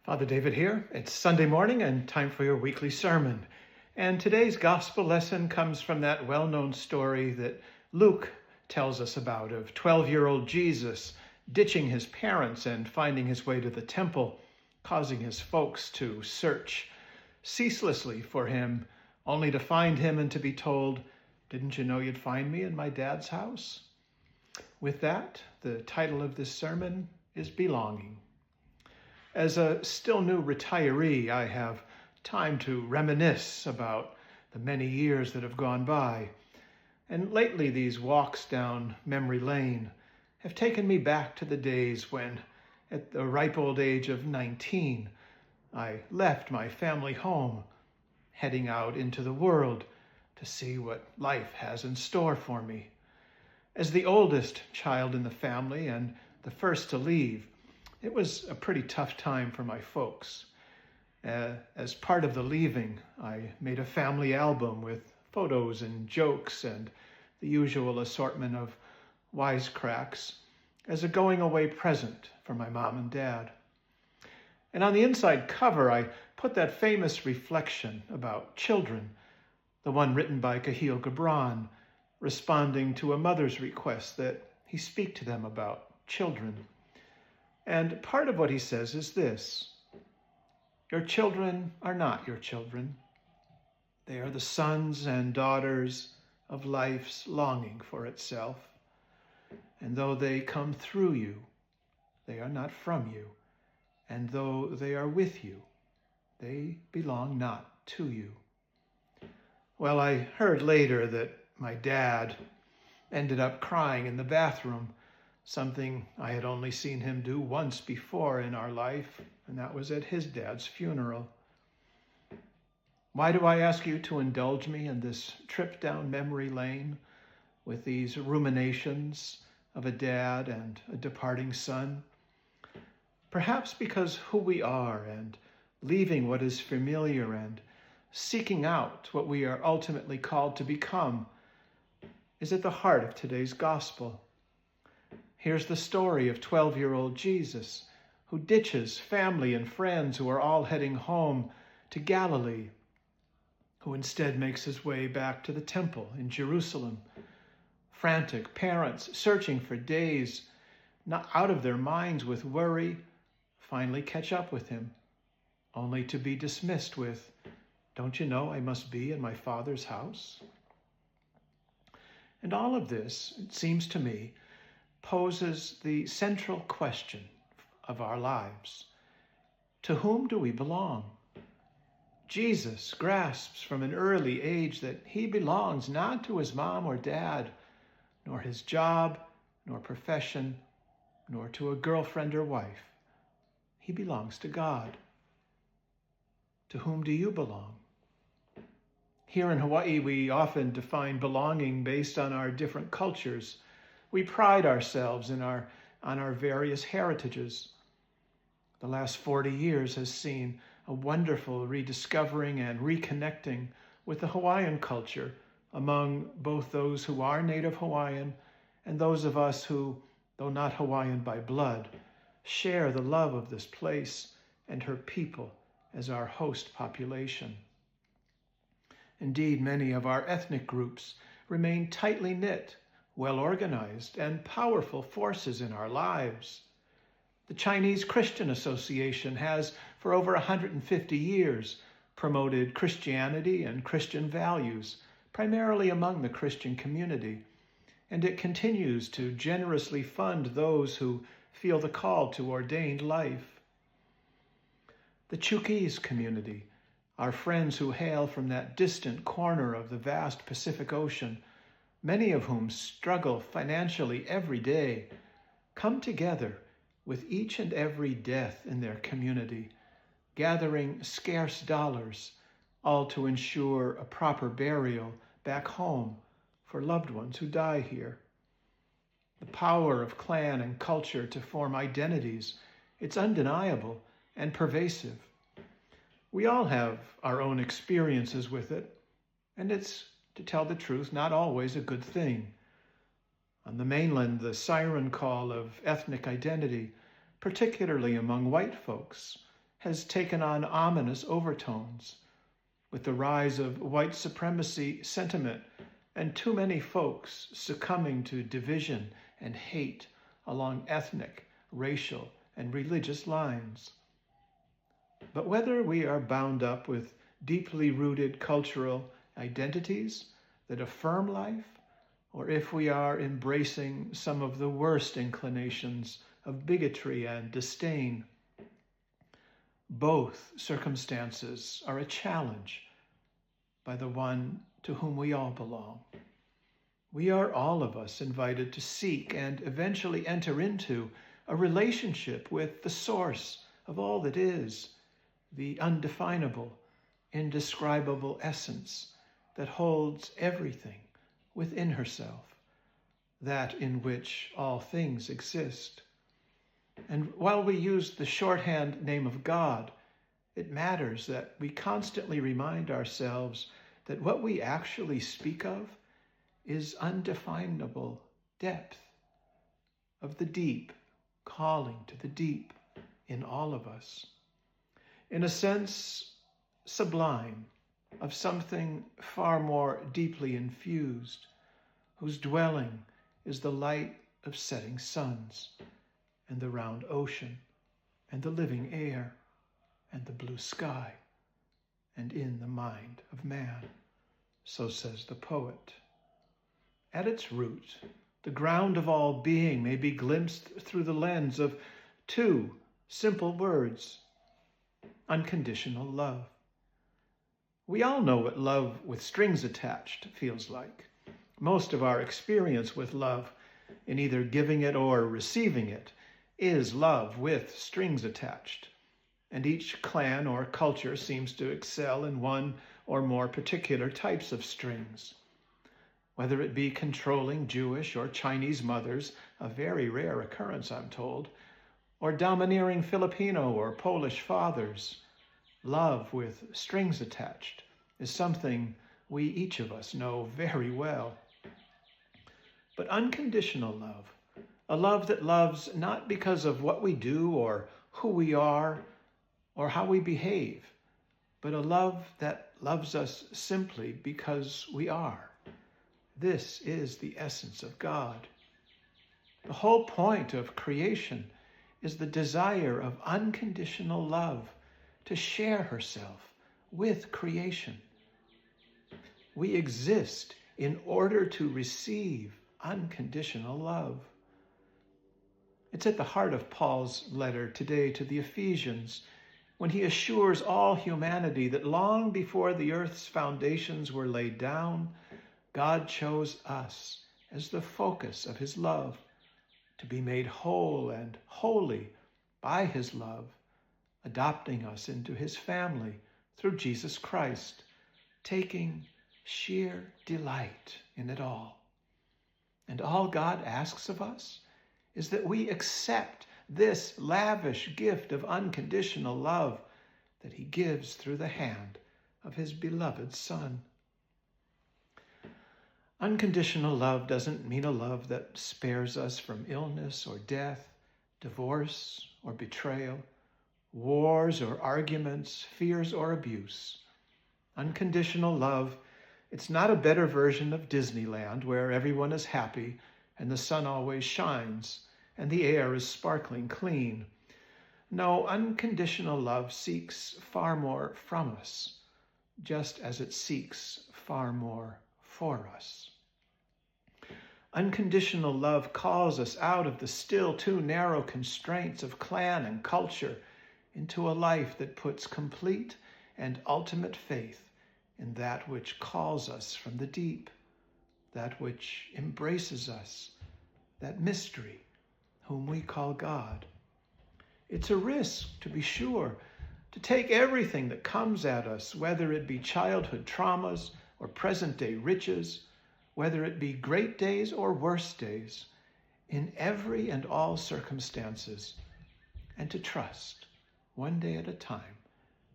Father David here. It's Sunday morning and time for your weekly sermon. And today's gospel lesson comes from that well-known story that Luke tells us about of 12-year-old Jesus ditching his parents and finding his way to the temple, causing his folks to search ceaselessly for him, only to find him and to be told, "Didn't you know you'd find me in my dad's house?" With that, the title of this sermon is Belonging. As a still new retiree, I have time to reminisce about the many years that have gone by. And lately, these walks down memory lane have taken me back to the days when, at the ripe old age of 19, I left my family home, heading out into the world to see what life has in store for me. As the oldest child in the family and the first to leave, it was a pretty tough time for my folks. As part of the leaving, I made a family album with photos and jokes and the usual assortment of wisecracks as a going away present for my mom and dad. And on the inside cover, I put that famous reflection about children, the one written by Cahill Gibran, responding to a mother's request that he speak to them about children. And part of what he says is this: your children are not your children. They are the sons and daughters of life's longing for itself. And though they come through you, they are not from you. And though they are with you, they belong not to you. Well, I heard later that my dad ended up crying in the bathroom, something I had only seen him do once before in our life, and that was at his dad's funeral. Why do I ask you to indulge me in this trip down memory lane with these ruminations of a dad and a departing son? Perhaps because who we are and leaving what is familiar and seeking out what we are ultimately called to become is at the heart of today's gospel. Here's the story of 12-year-old Jesus, who ditches family and friends who are all heading home to Galilee, who instead makes his way back to the temple in Jerusalem. Frantic parents searching for days, not out of their minds with worry, finally catch up with him, only to be dismissed with, "Don't you know I must be in my Father's house?" And all of this, it seems to me, poses the central question of our lives. To whom do we belong? Jesus grasps from an early age that he belongs not to his mom or dad, nor his job, nor profession, nor to a girlfriend or wife. He belongs to God. To whom do you belong? Here in Hawaii, we often define belonging based on our different cultures. We pride ourselves on our various heritages. The last 40 years has seen a wonderful rediscovering and reconnecting with the Hawaiian culture among both those who are Native Hawaiian and those of us who, though not Hawaiian by blood, share the love of this place and her people as our host population. Indeed, many of our ethnic groups remain tightly knit, well-organized, and powerful forces in our lives. The Chinese Christian Association has, for over 150 years, promoted Christianity and Christian values, primarily among the Christian community, and it continues to generously fund those who feel the call to ordained life. The Chukis community, our friends who hail from that distant corner of the vast Pacific Ocean, many of whom struggle financially every day, come together with each and every death in their community, gathering scarce dollars, all to ensure a proper burial back home for loved ones who die here. The power of clan and culture to form identities, it's undeniable and pervasive. We all have our own experiences with it, and it's, to tell the truth, not always a good thing. On the mainland, the siren call of ethnic identity, particularly among white folks, has taken on ominous overtones with the rise of white supremacy sentiment and too many folks succumbing to division and hate along ethnic, racial, and religious lines. But whether we are bound up with deeply rooted cultural identities that affirm life, or if we are embracing some of the worst inclinations of bigotry and disdain, both circumstances are a challenge by the one to whom we all belong. We are all of us invited to seek and eventually enter into a relationship with the source of all that is, the undefinable, indescribable essence that holds everything within herself, that in which all things exist. And while we use the shorthand name of God, it matters that we constantly remind ourselves that what we actually speak of is undefinable depth of the deep, calling to the deep in all of us. In a sense, sublime, of something far more deeply infused, whose dwelling is the light of setting suns, and the round ocean, and the living air, and the blue sky, and in the mind of man, so says the poet. At its root, the ground of all being may be glimpsed through the lens of two simple words: unconditional love. We all know what love with strings attached feels like. Most of our experience with love, in either giving it or receiving it, is love with strings attached. And each clan or culture seems to excel in one or more particular types of strings. Whether it be controlling Jewish or Chinese mothers, a very rare occurrence, I'm told, or domineering Filipino or Polish fathers, love with strings attached is something we each of us know very well. But unconditional love, a love that loves not because of what we do or who we are or how we behave, but a love that loves us simply because we are. This is the essence of God. The whole point of creation is the desire of unconditional love to share herself with creation. We exist in order to receive unconditional love. It's at the heart of Paul's letter today to the Ephesians, when he assures all humanity that long before the earth's foundations were laid down, God chose us as the focus of his love, to be made whole and holy by his love, adopting us into his family through Jesus Christ, taking sheer delight in it all. And all God asks of us is that we accept this lavish gift of unconditional love that he gives through the hand of his beloved Son. Unconditional love doesn't mean a love that spares us from illness or death, divorce or betrayal, wars or arguments, fears or abuse. Unconditional love, it's not a better version of Disneyland where everyone is happy and the sun always shines and the air is sparkling clean. No, unconditional love seeks far more from us, just as it seeks far more for us. Unconditional love calls us out of the still too narrow constraints of clan and culture into a life that puts complete and ultimate faith in that which calls us from the deep, that which embraces us, that mystery whom we call God. It's a risk, to be sure, to take everything that comes at us, whether it be childhood traumas or present-day riches, whether it be great days or worse days, in every and all circumstances, and to trust, one day at a time,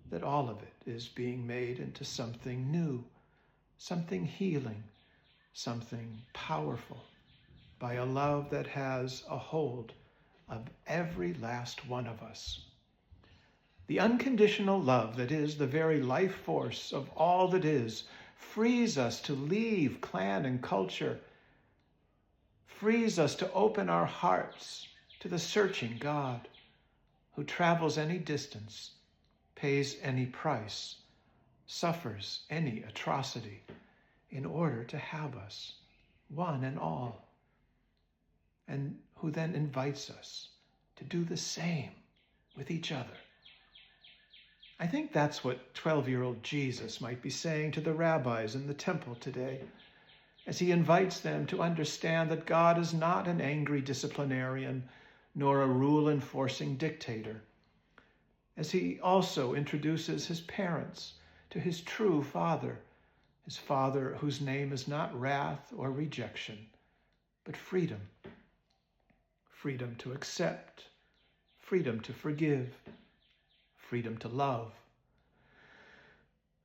that all of it is being made into something new, something healing, something powerful, by a love that has a hold of every last one of us. The unconditional love that is the very life force of all that is frees us to leave clan and culture, frees us to open our hearts to the searching God who travels any distance, pays any price, suffers any atrocity in order to have us, one and all, and who then invites us to do the same with each other. I think that's what 12-year-old Jesus might be saying to the rabbis in the temple today, as he invites them to understand that God is not an angry disciplinarian, nor a rule-enforcing dictator, as he also introduces his parents to his true Father, his Father whose name is not wrath or rejection, but freedom. Freedom to accept, freedom to forgive, freedom to love.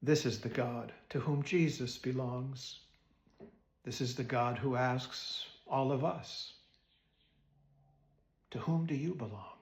This is the God to whom Jesus belongs. This is the God who asks all of us, to whom do you belong?